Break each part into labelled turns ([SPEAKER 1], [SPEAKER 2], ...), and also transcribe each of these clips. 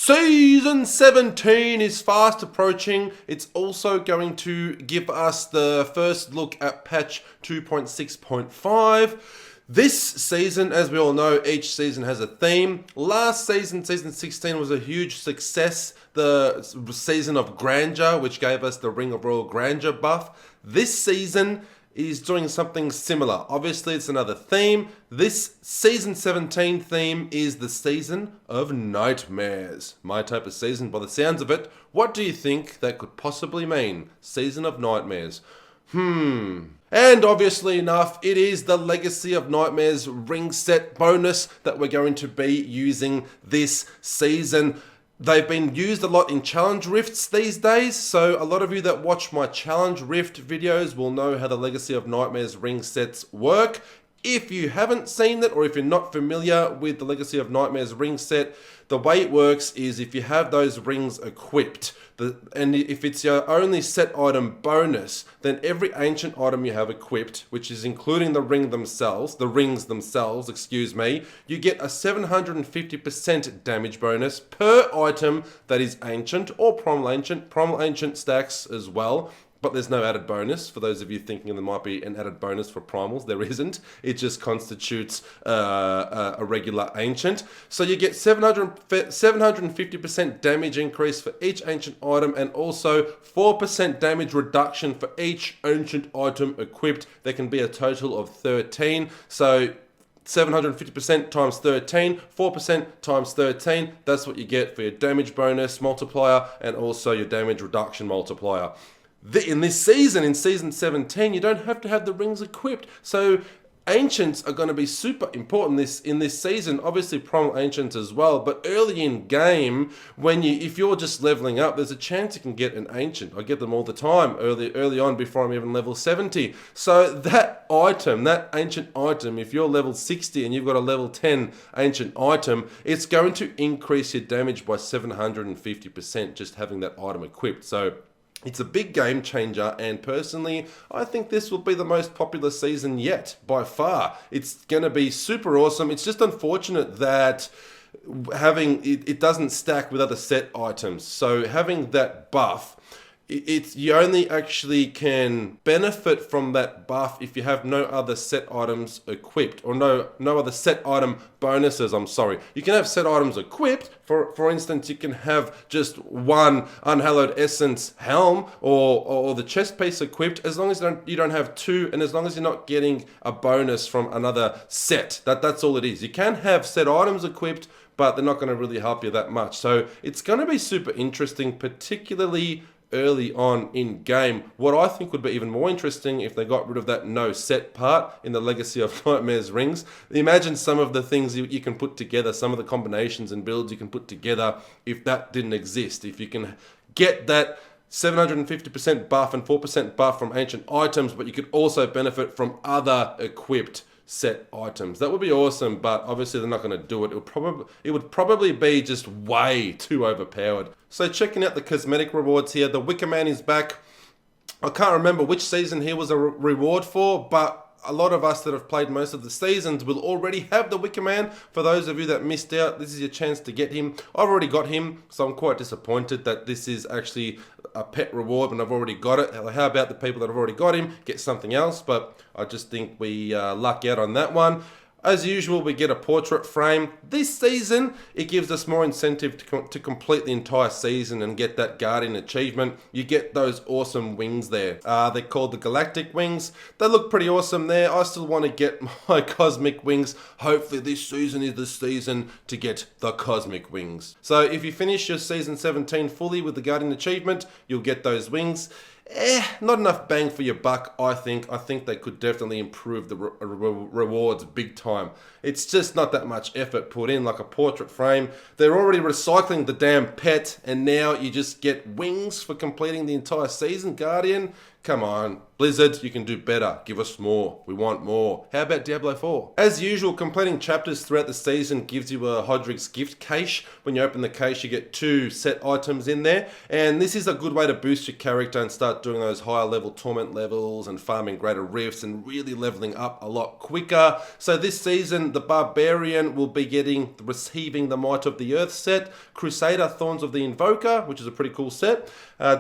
[SPEAKER 1] Season 17 is fast approaching. It's also going to give us the first look at patch 2.6.5. This season, as we all know, each season has a theme. Last season, season 16, was a huge success. The season of Grandeur, which gave us the Ring of Royal Grandeur buff. This season is doing something similar. Obviously, it's another theme. This season 17 theme is the season of nightmares. My type of season, by the sounds of it. What do you think that could possibly mean? Season of nightmares. And obviously enough, it is the Legacy of Nightmares ring set bonus that we're going to be using this season. They've been used a lot in challenge rifts these days, so a lot of you that watch my challenge rift videos will know how the Legacy of Nightmares ring sets work. If you haven't seen it, or if you're not familiar with the Legacy of Nightmares ring set, the way it works is if you have those rings equipped, and if it's your only set item bonus, then every ancient item you have equipped, which is including the rings themselves, you get a 750% damage bonus per item that is ancient or primal ancient. Primal ancient stacks as well. But there's no added bonus. For those of you thinking there might be an added bonus for primals, there isn't. It just constitutes a regular ancient. So you get 750% damage increase for each ancient item, and also 4% damage reduction for each ancient item equipped. There can be a total of 13. So 750% times 13, 4% times 13, that's what you get for your damage bonus multiplier and also your damage reduction multiplier. In this season, in season 17, you don't have to have the rings equipped. So ancients are going to be super important in this season. Obviously primal ancients as well. But early in game, if you're just leveling up, there's a chance you can get an ancient. I get them all the time early on before I'm even level 70. So that ancient item, if you're level 60 and you've got a level 10 ancient item, it's going to increase your damage by 750% just having that item equipped. So it's a big game changer, and personally, I think this will be the most popular season yet, by far. It's going to be super awesome. It's just unfortunate that it doesn't stack with other set items. So having that buff, you only actually can benefit from that buff if you have no other set items equipped, or no other set item bonuses. You can have set items equipped. For instance, you can have just one Unhallowed Essence helm or the chest piece equipped, as long as you don't have two, and as long as you're not getting a bonus from another set. That's all it is. You can have set items equipped, but they're not going to really help you that much. So it's going to be super interesting, particularly early on in game. What I think would be even more interesting if they got rid of that no set part in the Legacy of Nightmares rings. Imagine some of the things you can put together, some of the combinations and builds you can put together if that didn't exist. If you can get that 750% buff and 4% buff from ancient items, but you could also benefit from other equipped set items. That would be awesome, but obviously they're not going to do it. It would probably be just way too overpowered. So checking out the cosmetic rewards here, the Wicker Man is back. I can't remember which season he was a reward for, but a lot of us that have played most of the seasons will already have the Wicker Man. For those of you that missed out, this is your chance to get him. I've already got him, so I'm quite disappointed that this is actually a pet reward when I've already got it. How about the people that have already got him get something else? But I just think we luck out on that one. As usual, we get a portrait frame. This season, it gives us more incentive to complete the entire season and get that Guardian achievement. You get those awesome wings there. They're called the Galactic Wings. They look pretty awesome there. I still want to get my Cosmic Wings. Hopefully this season is the season to get the Cosmic Wings. So if you finish your season 17 fully with the Guardian achievement, you'll get those wings. Not enough bang for your buck, I think. I think they could definitely improve the rewards big time. It's just not that much effort put in, like a portrait frame. They're already recycling the damn pet, and now you just get wings for completing the entire season. Guardian, Come on, Blizzard, you can do better. Give us more. We want more. How about Diablo 4? As usual, completing chapters throughout the season gives you a Hodrick's gift cache. When you open the cache, you get 2 set items in there. And this is a good way to boost your character and start doing those higher level torment levels and farming greater rifts and really leveling up a lot quicker. So this season, the Barbarian will be receiving the Might of the Earth set. Crusader, Thorns of the Invoker, which is a pretty cool set.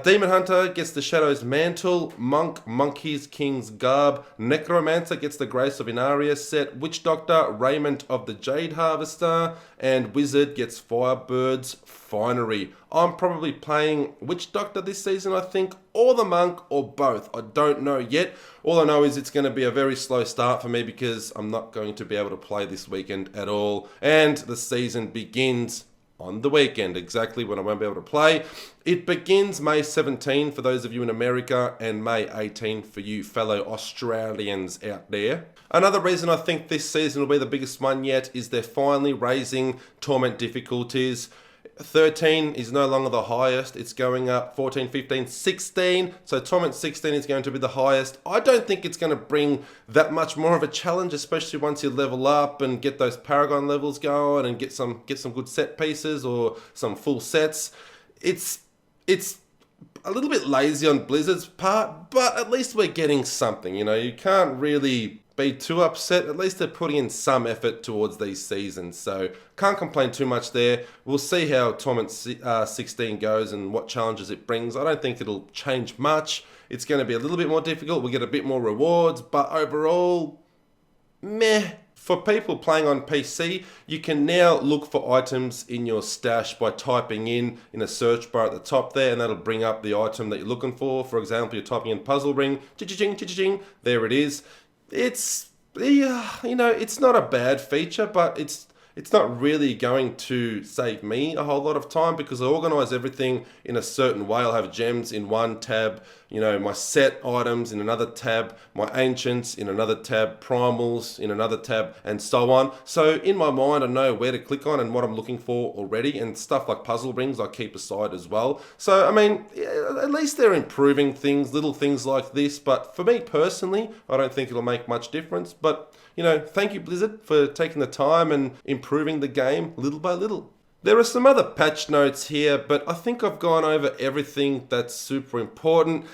[SPEAKER 1] Demon Hunter gets the Shadow's Mantle. Monk, Monkey's King's Garb. Necromancer gets the Grace of Inaria set. Witch Doctor, Raiment of the Jade Harvester. And Wizard gets Firebird's Finery. I'm probably playing Witch Doctor this season, I think, or the Monk, or both. I don't know yet. All I know is it's going to be a very slow start for me because I'm not going to be able to play this weekend at all. And the season begins on the weekend, exactly when I won't be able to play. It begins May 17 for those of you in America and May 18 for you fellow Australians out there. Another reason I think this season will be the biggest one yet is they're finally raising torment difficulties. 13 is no longer the highest. It's going up 14, 15, 16. So Torment 16 is going to be the highest. I don't think it's going to bring that much more of a challenge, especially once you level up and get those Paragon levels going and get some good set pieces or some full sets. It's a little bit lazy on Blizzard's part, but at least we're getting something. You know, you can't really be too upset. At least they're putting in some effort towards these seasons, so can't complain too much there. We'll see how Torment 16 goes and what challenges it brings. I don't think it'll change much. It's going to be a little bit more difficult. We'll get a bit more rewards, but overall, meh. For people playing on PC, you can now look for items in your stash by typing in a search bar at the top there, and that'll bring up the item that you're looking for. For example, you're typing in puzzle ring, cha-cha-ching, cha-cha-ching, there it is. It's, it's not a bad feature, but it's not really going to save me a whole lot of time because I organize everything in a certain way. I'll have gems in one tab, my set items in another tab, my ancients in another tab, primals in another tab, and so on. So in my mind, I know where to click on and what I'm looking for already, and stuff like puzzle rings I keep aside as well. So, at least they're improving things, little things like this, but for me personally, I don't think it'll make much difference, but thank you, Blizzard, for taking the time and improving the game little by little. There are some other patch notes here, but I think I've gone over everything that's super important.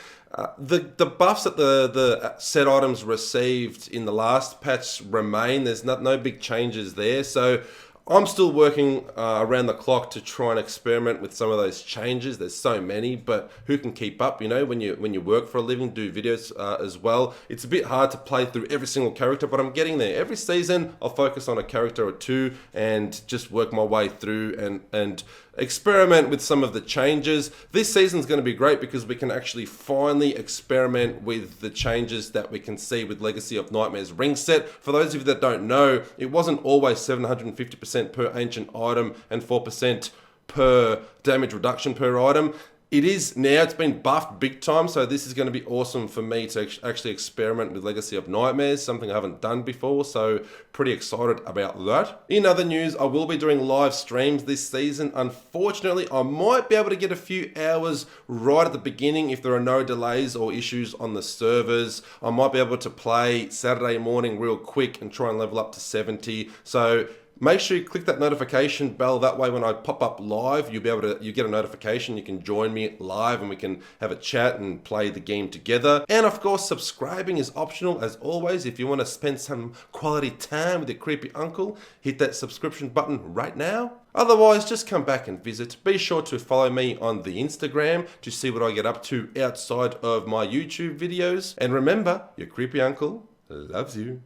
[SPEAKER 1] The buffs that the set items received in the last patch remain. There's no big changes there, so I'm still working around the clock to try and experiment with some of those changes. There's so many, but who can keep up? When you work for a living, do videos as well. It's a bit hard to play through every single character, but I'm getting there. Every season, I'll focus on a character or two and just work my way through and experiment with some of the changes. This season's going to be great because we can actually finally experiment with the changes that we can see with Legacy of Nightmares ring set. For those of you that don't know, it wasn't always 750% per ancient item and 4% per damage reduction per item. It is now, it's been buffed big time, so this is going to be awesome for me to actually experiment with Legacy of Nightmares, something I haven't done before, so pretty excited about that. In other news, I will be doing live streams this season. Unfortunately, I might be able to get a few hours right at the beginning if there are no delays or issues on the servers. I might be able to play Saturday morning real quick and try and level up to 70, so make sure you click that notification bell. That way when I pop up live, you get a notification. You can join me live and we can have a chat and play the game together. And of course, subscribing is optional as always. If you want to spend some quality time with your creepy uncle, hit that subscription button right now. Otherwise, just come back and visit. Be sure to follow me on the Instagram to see what I get up to outside of my YouTube videos. And remember, your creepy uncle loves you.